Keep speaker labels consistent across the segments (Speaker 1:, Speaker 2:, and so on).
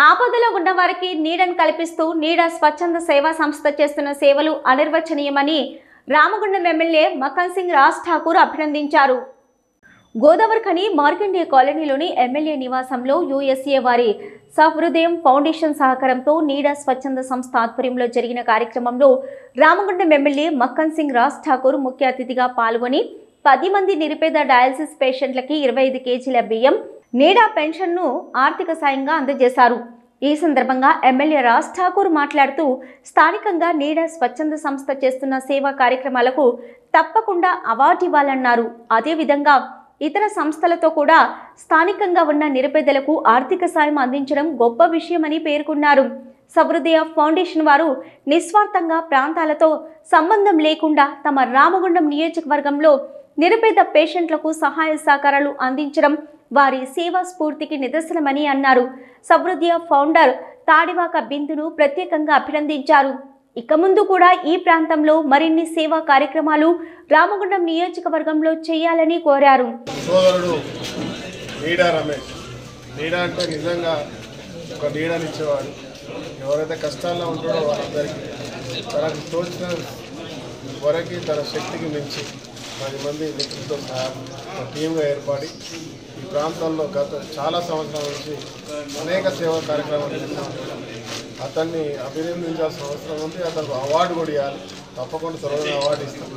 Speaker 1: ఆపదలో ఉన్నవారికి నీడను కల్పిస్తూ నీడ స్వచ్ఛంద సేవా సంస్థ చేస్తున్న సేవలు అనిర్వచనీయమని రామగుండం ఎమ్మెల్యే మక్కన్ సింగ్ రాజ్ ఠాకూర్ అభినందించారు. గోదావరిఖని మార్కండేయ కాలనీలోని ఎమ్మెల్యే నివాసంలో యుఎస్ఏ వారి సహృదయం ఫౌండేషన్ సహకారంతో నీడ స్వచ్ఛంద సంస్థ ఆధ్వర్యంలో జరిగిన కార్యక్రమంలో రామగుండం ఎమ్మెల్యే మక్కన్ సింగ్ రాజ్ ఠాకూర్ ముఖ్య అతిథిగా పాల్గొని 10 మంది నిరుపేద డయాలసిస్ పేషెంట్లకి 25 కేజీల బియ్యం, నీడ పెన్షన్ను ఆర్థిక సాయంగా అందజేశారు. ఈ సందర్భంగా ఎమ్మెల్యే రాజ్ ఠాకూర్ మాట్లాడుతూ స్థానికంగా నీడ స్వచ్ఛంద సంస్థ చేస్తున్న సేవా కార్యక్రమాలకు తప్పకుండా అవార్డు ఇవ్వాలన్నారు. అదేవిధంగా ఇతర సంస్థలతో కూడా స్థానికంగా ఉన్న నిరుపేదలకు ఆర్థిక సాయం అందించడం గొప్ప విషయమని పేర్కొన్నారు. సహృదయ ఫౌండేషన్ వారు నిస్వార్థంగా ప్రాంతాలతో సంబంధం లేకుండా తమ రామగుండం నియోజకవర్గంలో నిరుపేద పేషెంట్లకు సహాయ సహకారాలు అందించడం వారి సేవా స్ఫూర్తికి నిదర్శనమని అన్నారు. సహృదయ ఫౌండర్ తాడివాక బిందును ప్రత్యేకంగా అభినందించారు. ఇక ముందు కూడా ఈ ప్రాంతంలో మరిన్ని సేవా కార్యక్రమాలు రామగుండం నియోజకవర్గంలో చేయాలని కోరారు.
Speaker 2: సోదరుడు నీడా రమేష్, నీడా అంటే నిజంగా ఒక నీడనిచ్చేవాడు. ఎవరైతే కష్టాల్లో ఉంటాడో వాళ్ళందరికీ తనకు తోచిన వరకు తన శక్తికి మించి 10 మంది మిత్రులతో సహా ఒక టీమ్గా ఏర్పడి ఈ ప్రాంతంలో గత చాలా సంవత్సరాల నుంచి అనేక సేవా కార్యక్రమాలు చేస్తూ ఉంటాడు. అతన్ని అభినందించాల్సిన అవసరం ఉంది. అతనికి అవార్డు కూడా ఇవ్వాలి, తప్పకుండా త్వరగా అవార్డు ఇస్తాం.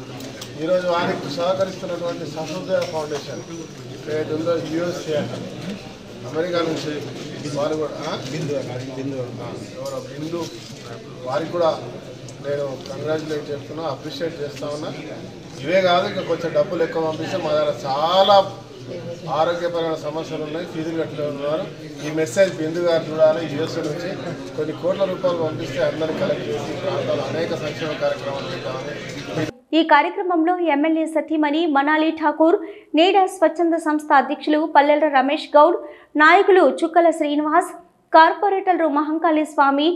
Speaker 2: ఈరోజు వారికి సహకరిస్తున్నటువంటి సహృదయ ఫౌండేషన్ ఏదైతే ఉందో యుఎస్ఏ అమెరికా నుంచి వారు కూడా ఎవరో బిందు వారికి కూడా నేను కంగ్రాచులేట్ చేస్తున్నా, అప్రిషియేట్ చేస్తా ఉన్నా. ఇవే కాదు, ఇంకా కొంచెం డబ్బులు ఎక్కువ పంపిస్తే మా దగ్గర చాలా ఆరోగ్యపరమైన సమస్యలు ఉన్నాయి, ఫీజులు కట్టలే ఉన్నారు. ఈ మెసేజ్ బిందు గారు చూడాలి. యుఎస్ఏ నుంచి కొన్ని కోట్ల రూపాయలు పంపిస్తే అందరినీ కలెక్ట్ చేసి ప్రాంతాల్లో అనేక సంక్షేమ కార్యక్రమాలు చేద్దామని.
Speaker 1: ఈ కార్యక్రమంలో ఎమ్మెల్యే సతీమణి మనాలి ఠాకూర్, నీడ స్వచ్ఛంద సంస్థ అధ్యక్షులు పల్లెల రమేష్ గౌడ్, నాయకులు చుక్కల శ్రీనివాస్, కార్పొరేటర్లు మహంకాళి స్వామి,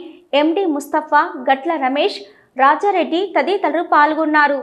Speaker 1: ఎండి ముస్తఫా, గట్ల రమేష్, రాజారెడ్డి తదితరులు పాల్గొన్నారు.